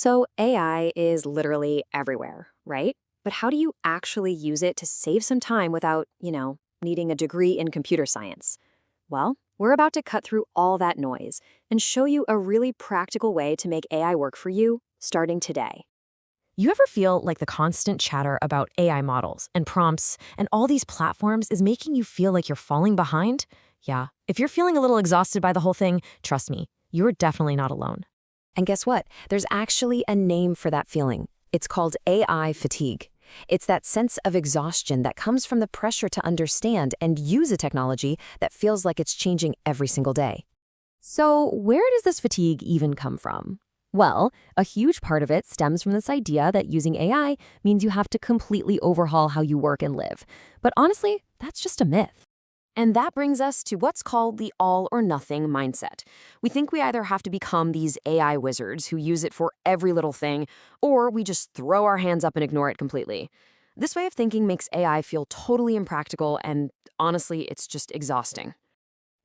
So AI is literally everywhere, right? But how do you actually use it to save some time without, needing a degree in computer science? Well, we're about to cut through all that noise and show you a really practical way to make AI work for you starting today. You ever feel like the constant chatter about AI models and prompts and all these platforms is making you feel like you're falling behind? Yeah, if you're feeling a little exhausted by the whole thing, trust me, you're definitely not alone. And guess what? There's actually a name for that feeling. It's called AI fatigue. It's that sense of exhaustion that comes from the pressure to understand and use a technology that feels like it's changing every single day. So, where does this fatigue even come from? Well, a huge part of it stems from this idea that using AI means you have to completely overhaul how you work and live. But honestly, that's just a myth. And that brings us to what's called the all or nothing mindset. We think we either have to become these AI wizards who use it for every little thing, or we just throw our hands up and ignore it completely. This way of thinking makes AI feel totally impractical, and honestly, it's just exhausting.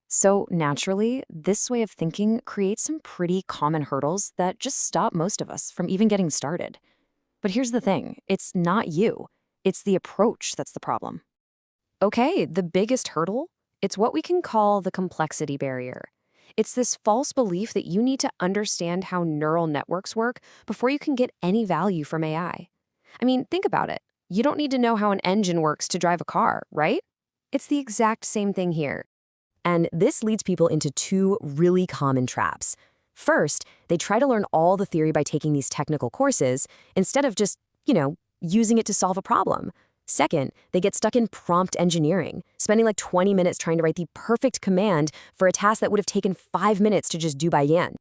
So, naturally, this way of thinking creates some pretty common hurdles that just stop most of us from even getting started. But here's the thing, it's not you, it's the approach that's the problem. Okay, the biggest hurdle? It's what we can call the complexity barrier. It's this false belief that you need to understand how neural networks work before you can get any value from AI. I mean, think about it. You don't need to know how an engine works to drive a car, right? It's the exact same thing here. And this leads people into two really common traps. First, they try to learn all the theory by taking these technical courses instead of just, using it to solve a problem. Second, they get stuck in prompt engineering, spending like 20 minutes trying to write the perfect command for a task that would have taken 5 minutes to just do by hand.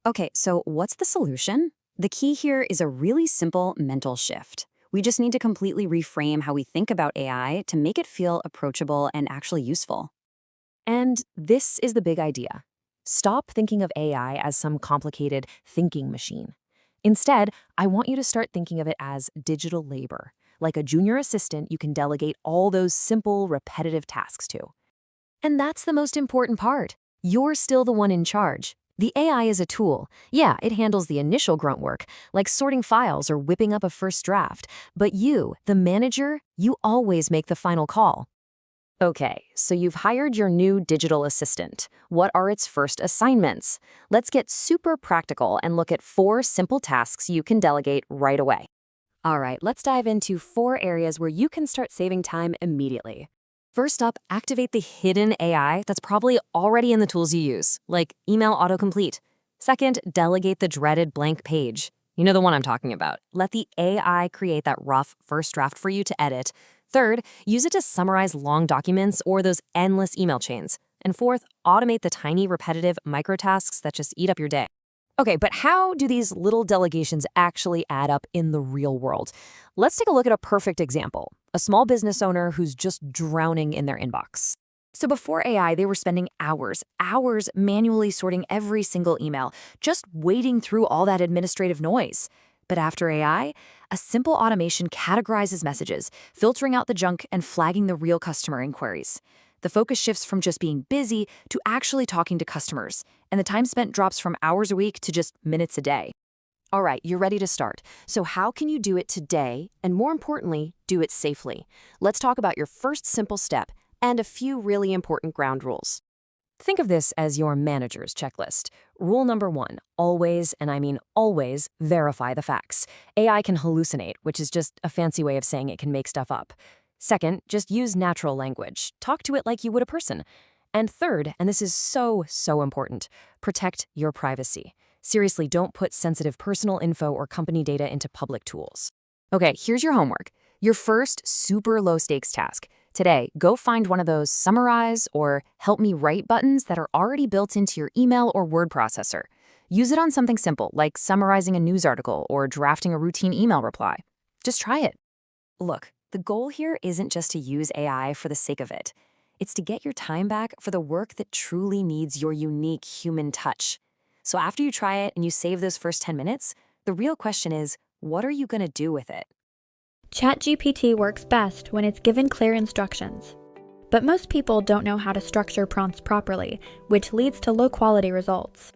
Okay, so what's the solution? The key here is a really simple mental shift. We just need to completely reframe how we think about AI to make it feel approachable and actually useful. And this is the big idea. Stop thinking of AI as some complicated thinking machine. Instead, I want you to start thinking of it as digital labor, like a junior assistant you can delegate all those simple, repetitive tasks to. And that's the most important part. You're still the one in charge. The AI is a tool. Yeah, it handles the initial grunt work, like sorting files or whipping up a first draft. But you, the manager, you always make the final call. Okay, so you've hired your new digital assistant. What are its first assignments? Let's get super practical and look at 4 simple tasks you can delegate right away. All right, let's dive into 4 areas where you can start saving time immediately. First up, activate the hidden AI that's probably already in the tools you use, like email autocomplete. Second, delegate the dreaded blank page. You know the one I'm talking about. Let the AI create that rough first draft for you to edit. Third, use it to summarize long documents or those endless email chains. And fourth, automate the tiny repetitive microtasks that just eat up your day. Okay, but how do these little delegations actually add up in the real world? Let's take a look at a perfect example. A small business owner who's just drowning in their inbox. So before AI, they were spending hours manually sorting every single email, just wading through all that administrative noise. But after AI, a simple automation categorizes messages, filtering out the junk and flagging the real customer inquiries. The focus shifts from just being busy to actually talking to customers, and the time spent drops from hours a week to just minutes a day. All right, you're ready to start. So how can you do it today, and more importantly, do it safely? Let's talk about your first simple step and a few really important ground rules. Think of this as your manager's checklist. Rule number 1, always, and I mean always, verify the facts. AI can hallucinate, which is just a fancy way of saying it can make stuff up. Second, just use natural language. Talk to it like you would a person. And third, and this is so important, protect your privacy. Seriously, don't put sensitive personal info or company data into public tools. Okay, here's your homework. Your first super low stakes task. Today, go find one of those summarize or help me write buttons that are already built into your email or word processor. Use it on something simple like summarizing a news article or drafting a routine email reply. Just try it. Look, the goal here isn't just to use AI for the sake of it. It's to get your time back for the work that truly needs your unique human touch. So after you try it and you save those first 10 minutes, the real question is, what are you going to do with it? ChatGPT works best when it's given clear instructions. But most people don't know how to structure prompts properly, which leads to low-quality results.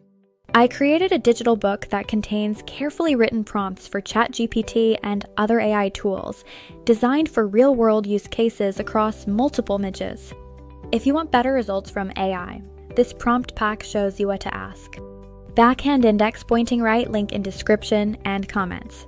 I created a digital book that contains carefully written prompts for ChatGPT and other AI tools, designed for real-world use cases across multiple niches. If you want better results from AI, this prompt pack shows you what to ask. Backhand index pointing right link in description and comments.